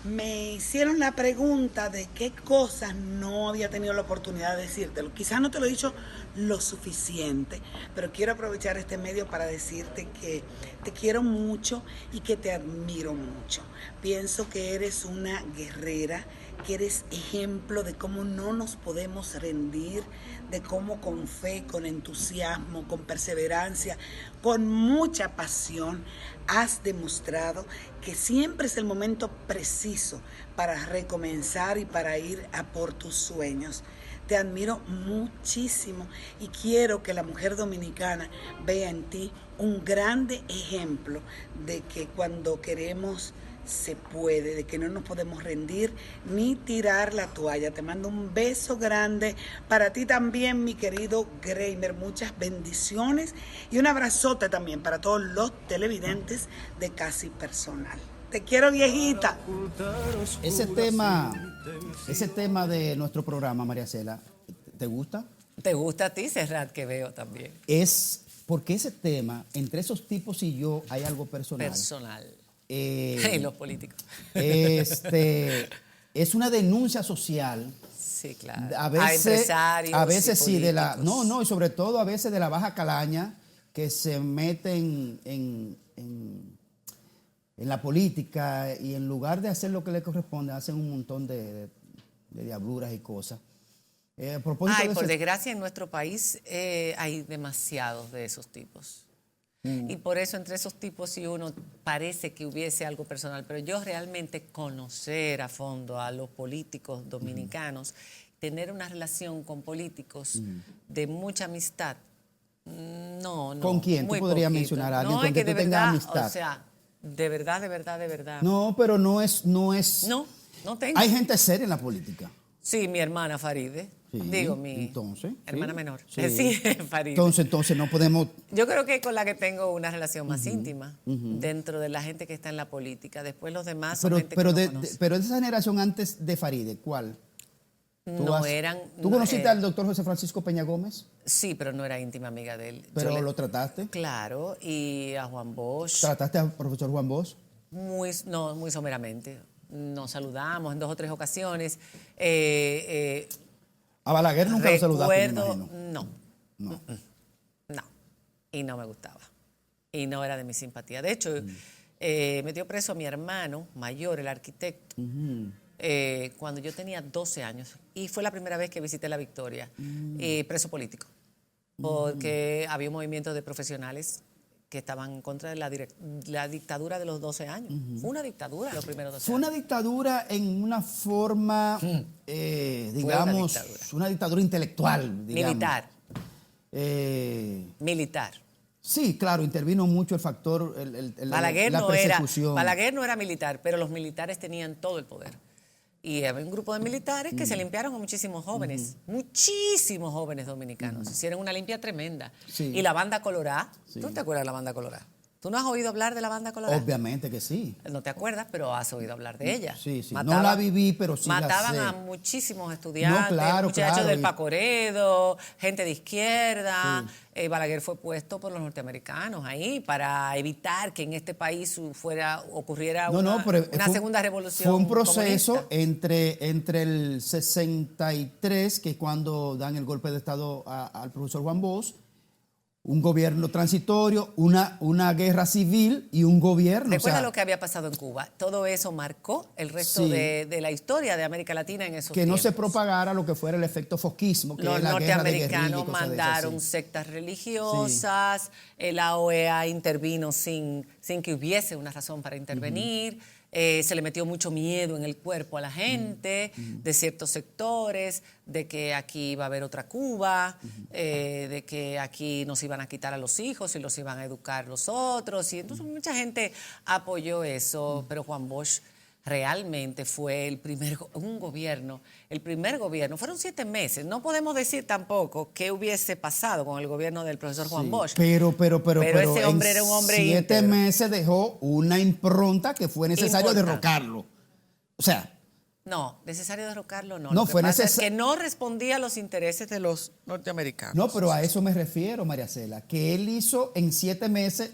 me hicieron la pregunta de qué cosas no había tenido la oportunidad de decírtelo. Quizás no te lo he dicho lo suficiente, pero quiero aprovechar este medio para decirte que te quiero mucho y que te admiro mucho. Pienso que eres una guerrera, que eres ejemplo de cómo no nos podemos rendir, de cómo con fe, con entusiasmo, con perseverancia, con mucha pasión, has demostrado que siempre es el momento preciso para recomenzar y para ir a por tus sueños. Te admiro muchísimo y quiero que la mujer dominicana vea en ti un grande ejemplo de que cuando queremos se puede, de que no nos podemos rendir ni tirar la toalla. Te mando un beso grande para ti también, mi querido Greimer. Muchas bendiciones y un abrazote también para todos los televidentes de Casi Personal. Te quiero, viejita. Ese tema de nuestro programa, María Cela, ¿te gusta? ¿Te gusta a ti, Serrat, que veo también? Es porque ese tema, entre esos tipos y yo, hay algo personal. Y los políticos. Es una denuncia social. Sí, claro. A veces sí, políticos. y sobre todo a veces de la baja calaña que se meten en la política y en lugar de hacer lo que le corresponde, hacen un montón de diabluras y cosas. Por desgracia en nuestro país hay demasiados de esos tipos. Y por eso entre esos tipos sí uno parece que hubiese algo personal, pero yo realmente conocer a fondo a los políticos dominicanos, tener una relación con políticos de mucha amistad, no. ¿Con quién? ¿Tú podrías mencionar a alguien con quien tú tengas amistad? O sea, de verdad. No, pero no es. No tengo. Hay gente seria en la política. Sí, mi hermana Faride. Sí, Mi hermana menor. Sí, Faride. Entonces no podemos. Yo creo que con la que tengo una relación más íntima dentro de la gente que está en la política. Después los demás son gente que no conozco. Pero de esa generación antes de Faride, ¿cuál? ¿Tú conociste al doctor José Francisco Peña Gómez? Sí, pero no era íntima amiga de él. ¿Pero lo trataste? Claro, y a Juan Bosch. ¿Trataste al profesor Juan Bosch? Muy someramente. Nos saludamos en 2 o 3 ocasiones. A Balaguer nunca lo saludaste, me imagino. No. Y no me gustaba. Y no era de mi simpatía. De hecho, metió preso a mi hermano mayor, el arquitecto, cuando yo tenía 12 años. Y fue la primera vez que visité La Victoria, preso político. Porque había un movimiento de profesionales que estaban en contra de la dictadura de los 12 años. Fue una dictadura los primeros 12 años. Fue una dictadura en una forma, digamos, una dictadura intelectual, digamos. Militar. Sí, claro, intervino mucho el factor, la persecución. Balaguer no era militar, pero los militares tenían todo el poder. Y había un grupo de militares que se limpiaron a muchísimos jóvenes dominicanos. Hicieron una limpia tremenda. Sí. Y la banda Colorá, ¿tú te acuerdas de la banda Colorá? ¿Tú no has oído hablar de la banda Colorá? Obviamente que sí. No te acuerdas, pero has oído hablar de ella. Sí. No la viví, pero sí la sé. Mataban a muchísimos estudiantes, muchachos del Pacoredo, gente de izquierda. Sí. Balaguer fue puesto por los norteamericanos ahí para evitar que en este país ocurriera una segunda revolución. Fue un proceso entre el 63, que es cuando dan el golpe de Estado al profesor Juan Bosch, un gobierno transitorio, una guerra civil y un gobierno. Recuerda lo que había pasado en Cuba. Todo eso marcó el resto de la historia de América Latina en esos tiempos. Que no se propagara lo que fuera el efecto fosquismo, que los es la guerra de guerrilla y cosas de esas. Los norteamericanos mandaron sectas religiosas, la OEA intervino sin que hubiese una razón para intervenir. Se le metió mucho miedo en el cuerpo a la gente de ciertos sectores, de que aquí iba a haber otra Cuba, de que aquí nos iban a quitar a los hijos y los iban a educar los otros. Y entonces mucha gente apoyó eso, pero Juan Bosch realmente fue el primer gobierno, fueron 7 meses. No podemos decir tampoco qué hubiese pasado con el gobierno del profesor Juan Bosch. Pero ese hombre era un hombre íntegro. 7 íntegro. meses dejó una impronta que fue necesario derrocarlo. O sea... No, necesario derrocarlo no. No, fue necesario. Que no respondía a los intereses de los norteamericanos. No, pero a eso me refiero, María Cela, que él hizo en 7 meses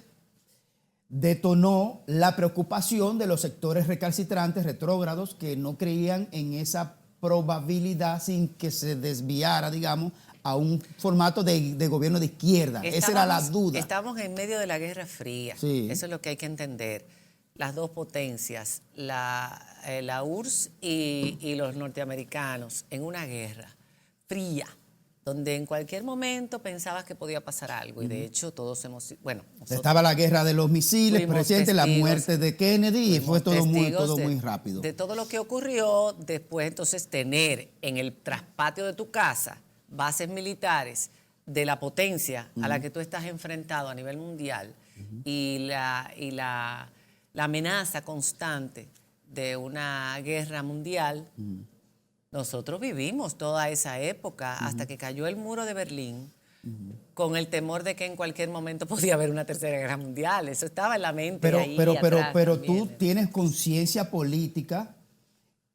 detonó la preocupación de los sectores recalcitrantes, retrógrados, que no creían en esa probabilidad sin que se desviara, digamos, a un formato de gobierno de izquierda. Esa era la duda. Estamos en medio de la Guerra Fría. Sí. Eso es lo que hay que entender. Las dos potencias, la URSS y los norteamericanos, en una guerra fría, donde en cualquier momento pensabas que podía pasar algo. Y de hecho todos hemos... Bueno, estaba la guerra de los misiles, fuimos presidente, la testigos, muerte de Kennedy, y fue todo muy testigos rápido. De todo lo que ocurrió, después entonces tener en el traspatio de tu casa bases militares de la potencia a la que tú estás enfrentado a nivel mundial y la amenaza constante de una guerra mundial. Nosotros vivimos toda esa época hasta que cayó el muro de Berlín, con el temor de que en cualquier momento podía haber una tercera guerra mundial. Eso estaba en la mente. Pero tú tienes conciencia política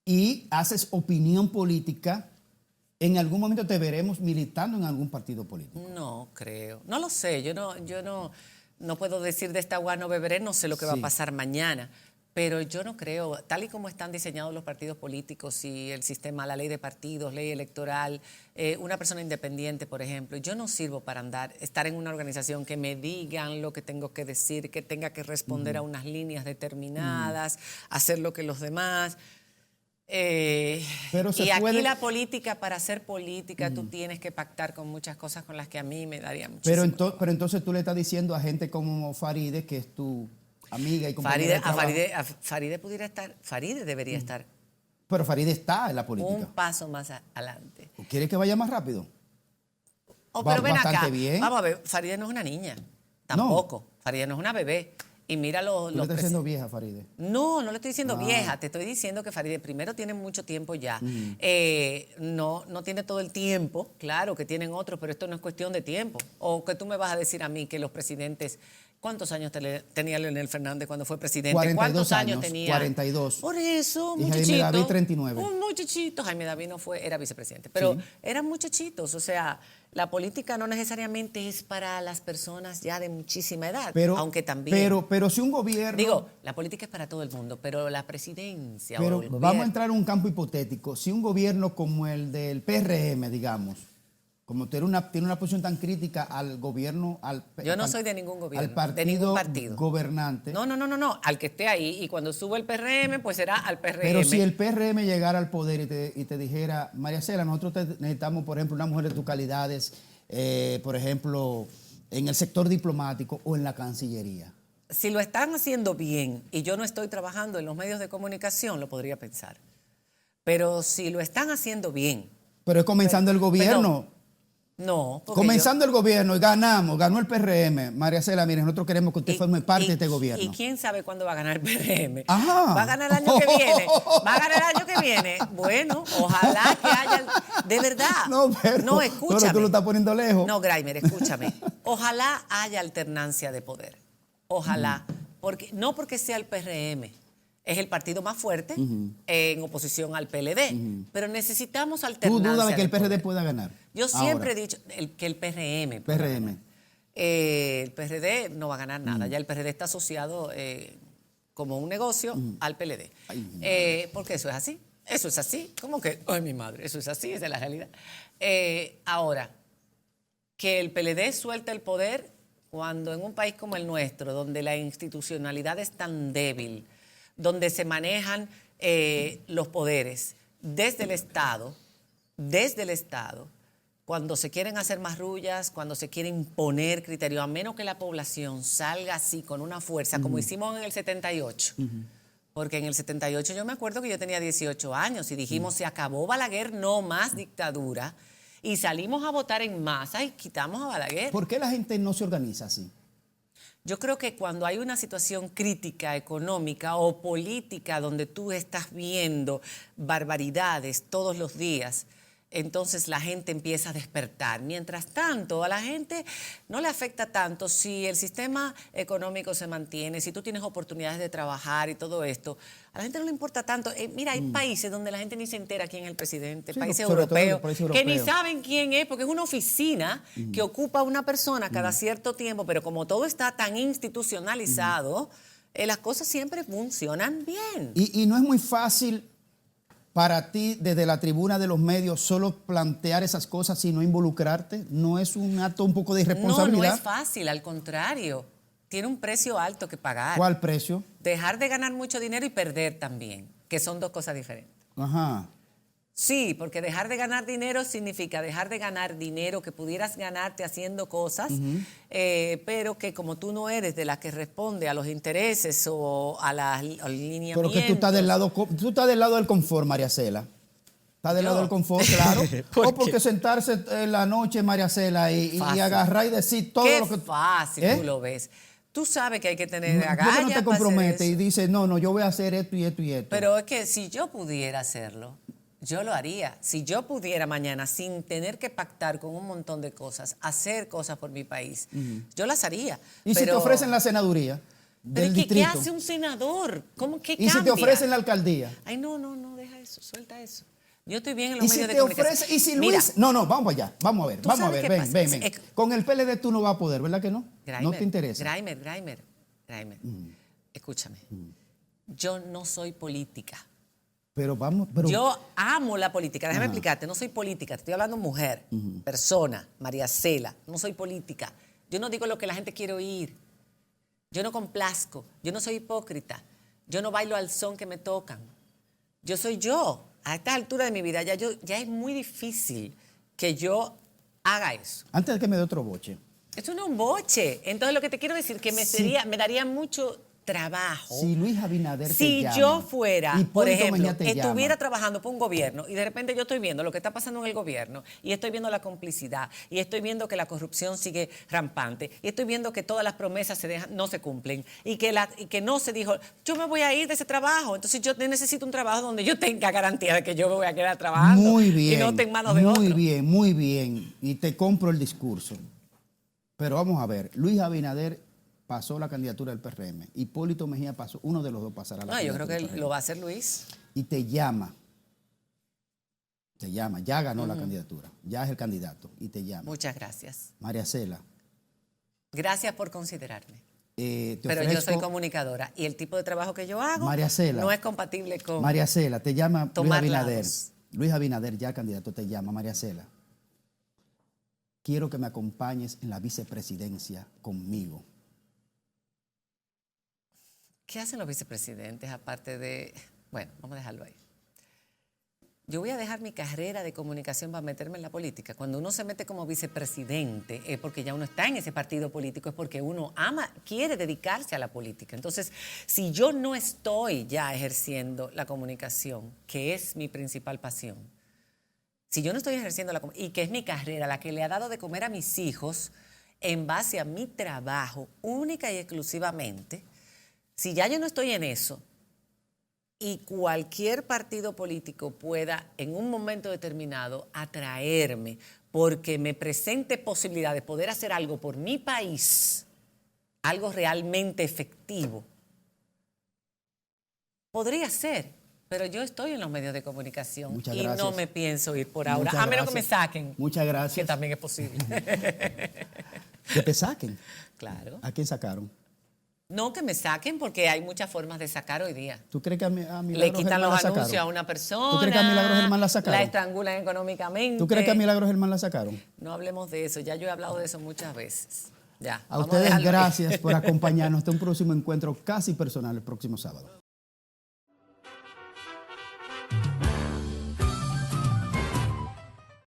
y haces opinión política. ¿En algún momento te veremos militando en algún partido político? No creo. No lo sé. Yo no puedo decir de esta agua no beberé, no sé lo que va a pasar mañana. Pero yo no creo, tal y como están diseñados los partidos políticos y el sistema, la ley de partidos, ley electoral, una persona independiente, por ejemplo, yo no sirvo para estar en una organización que me digan lo que tengo que decir, que tenga que responder a unas líneas determinadas, hacer lo que los demás. Pero y aquí la política, para hacer política, tú tienes que pactar con muchas cosas con las que a mí me daría muchísimo. Pero entonces tú le estás diciendo a gente como Faride, que es tu amiga y compañera de trabajo. Faride pudiera estar, Faride debería estar. Pero Faride está en la política. Un paso más adelante. ¿Quieres que vaya más rápido? Pero ven acá, bien. vamos a ver, Faride no es una niña, tampoco. No. Faride no es una bebé. Y mira los... ¿Tú le estás diciendo vieja, Faride? No le estoy diciendo vieja. Te estoy diciendo que Faride primero tiene mucho tiempo ya. No tiene todo el tiempo, claro que tienen otros, pero esto no es cuestión de tiempo. O que tú me vas a decir a mí que los presidentes... ¿Cuántos años tenía Leonel Fernández cuando fue presidente? 42 ¿Cuántos años tenía? 42. Por eso, y muchachito. Jaime David, 39. Un muchachito. Jaime David no fue, era vicepresidente. Pero eran muchachitos. O sea, la política no necesariamente es para las personas ya de muchísima edad. Aunque también. Pero si un gobierno... Digo, la política es para todo el mundo, pero la presidencia... Pero vamos a entrar en un campo hipotético. Si un gobierno como el del PRM, digamos... Como tiene una posición tan crítica al gobierno... Yo no soy de ningún gobierno, al partido, de ningún partido gobernante. No, al que esté ahí. Y cuando suba el PRM, pues será al PRM. Pero si el PRM llegara al poder y te dijera, María Cela, nosotros necesitamos, por ejemplo, una mujer de tus calidades, por ejemplo, en el sector diplomático o en la Cancillería. Si lo están haciendo bien y yo no estoy trabajando en los medios de comunicación, lo podría pensar. Pero si lo están haciendo bien... Pero es comenzando el gobierno... No. Comenzando el gobierno y ganó el PRM. María Cela, mire, nosotros queremos que usted forme parte de este gobierno. ¿Y quién sabe cuándo va a ganar el PRM? Ajá. ¿Va a ganar el año que viene? ¿Va a ganar el año que viene? Bueno, ojalá que haya... De verdad. No, escúchame. Pero tú lo estás poniendo lejos. No, Graimer, escúchame. Ojalá haya alternancia de poder. Ojalá. No porque sea el PRM. Es el partido más fuerte en oposición al PLD. Pero necesitamos alternancia. ¿Tú dudas de que el PRD poder. pueda ganar? Yo siempre he dicho que el PRM. El PRD no va a ganar nada. Ya el PRD está asociado como un negocio al PLD. Porque eso es así. Eso es así. ¿Cómo que? Ay, mi madre, eso es así, esa es la realidad. Ahora, que el PLD suelte el poder cuando en un país como el nuestro, donde la institucionalidad es tan débil, donde se manejan los poderes desde el Estado, cuando se quieren hacer marrullas, cuando se quiere imponer criterios, a menos que la población salga así con una fuerza, como hicimos en el 78. Porque en el 78 yo me acuerdo que yo tenía 18 años y dijimos, se acabó Balaguer, no más dictadura, y salimos a votar en masa y quitamos a Balaguer. ¿Por qué la gente no se organiza así? Yo creo que cuando hay una situación crítica, económica o política donde tú estás viendo barbaridades todos los días, entonces la gente empieza a despertar. Mientras tanto, a la gente no le afecta tanto si el sistema económico se mantiene, si tú tienes oportunidades de trabajar y todo esto. A la gente no le importa tanto. Mira, hay países donde la gente ni se entera quién es el presidente, Sí, países sobre todo en los europeos, países que ni europeos. saben quién es, porque es una oficina que ocupa una persona cada cierto tiempo, pero como todo está tan institucionalizado, las cosas siempre funcionan bien. Y no es muy fácil para ti, desde la tribuna de los medios, solo plantear esas cosas y no involucrarte. ¿No es un acto un poco de No, irresponsabilidad? no es fácil, al contrario. Tiene un precio alto que pagar. ¿Cuál precio? Dejar de ganar mucho dinero y perder también, que son dos cosas diferentes. Ajá. Sí, porque dejar de ganar dinero significa dejar de ganar dinero que pudieras ganarte haciendo cosas, pero que como tú no eres de la que responde a los intereses o a los lineamientos. Pero que tú estás del lado del confort, María Cela. Estás del Yo. lado del confort, claro. ¿Por O porque qué? sentarse en la noche, María Cela, y Fácil. agarrar y decir todo Qué lo que... fácil ¿Eh? tú lo ves. Tú sabes que hay que tener ¿Por qué agallas no te para comprometes hacer y eso? dices, no, yo voy a hacer esto y esto y esto? Pero es que si yo pudiera hacerlo, yo lo haría. Si yo pudiera mañana, sin tener que pactar con un montón de cosas, hacer cosas por mi país, yo las haría. ¿Y si te ofrecen la senaduría pero del es que, ¿qué distrito? hace un senador? ¿Cómo que ¿Y si te cambia? ofrecen la alcaldía? Ay, no, deja eso, suelta eso. Yo estoy bien en los ¿Y si medios de te comunicación. ofrece? ¿Y si Luis? Mira, No, vamos allá, vamos a ver, ¿tú vamos a sabes ver, qué ven, pasa? ven. Con el PLD tú no vas a poder, ¿verdad que no? No te interesa. Grimer. Escúchame. Yo no soy política. Pero Yo amo la política. Déjame explicarte. No soy política. Te estoy hablando mujer, persona, María Cela. No soy política. Yo no digo lo que la gente quiere oír. Yo no complazco. Yo no soy hipócrita. Yo no bailo al son que me tocan. Yo soy yo. A esta altura de mi vida ya es muy difícil que yo haga eso. antes de que me dé otro boche, Esto no es un boche. Entonces lo que te quiero decir que me daría mucho trabajo. si Luis Abinader te Si llama, yo fuera, Hipólito por ejemplo, Mejía te estuviera llama, trabajando por un gobierno y de repente yo estoy viendo lo que está pasando en el gobierno y estoy viendo la complicidad y estoy viendo que la corrupción sigue rampante y estoy viendo que todas las promesas no se cumplen y que no se dijo, yo me voy a ir de ese trabajo, entonces yo necesito un trabajo donde yo tenga garantía de que yo me voy a quedar trabajando muy bien, y no esté en manos de otro. muy bien, y te compro el discurso. Pero vamos a ver, Luis Abinader pasó la candidatura del PRM, Hipólito Mejía pasó, uno de los dos pasará la No, yo candidatura creo que del PRM. lo va a hacer Luis. Y te llama, ya ganó la candidatura, ya es el candidato, y te llama. Muchas gracias. María Cela, Gracias por considerarme. te Pero yo soy ofrezco- comunicadora y el tipo de trabajo que yo hago María Cela. no es compatible con... María Cela, te llama Luis tomar Abinader. lados. Luis Abinader, ya candidato, te llama. María Cela, quiero que me acompañes en la vicepresidencia conmigo. ¿Qué hacen los vicepresidentes aparte de...? Bueno, vamos a dejarlo ahí. Yo voy a dejar mi carrera de comunicación para meterme en la política. Cuando uno se mete como vicepresidente es porque ya uno está en ese partido político, es porque uno quiere dedicarse a la política. Entonces, si yo no estoy ya ejerciendo la comunicación, que es mi principal pasión, si yo no estoy ejerciendo y que es mi carrera, la que le ha dado de comer a mis hijos en base a mi trabajo única y exclusivamente, si ya yo no estoy en eso y cualquier partido político pueda en un momento determinado atraerme porque me presente posibilidad de poder hacer algo por mi país, algo realmente efectivo, podría ser, pero yo estoy en los medios de comunicación Muchas y gracias. no me pienso ir por ahora, Muchas a menos que me gracias. saquen, Muchas gracias. que también es posible. Que te saquen. Claro. ¿A quién sacaron? No que me saquen porque hay muchas formas de sacar hoy día. ¿Tú crees que a Milagros Le quitan Germán los la sacaron? anuncios a una persona. ¿Tú crees que a Milagros Germán la sacaron? La estrangulan económicamente. ¿Tú crees que a Milagros Germán la sacaron? No hablemos de eso. Ya yo he hablado de eso muchas veces. Ya. A vamos ustedes dejarlo ahí. gracias por acompañarnos. Hasta un próximo encuentro casi personal el próximo sábado.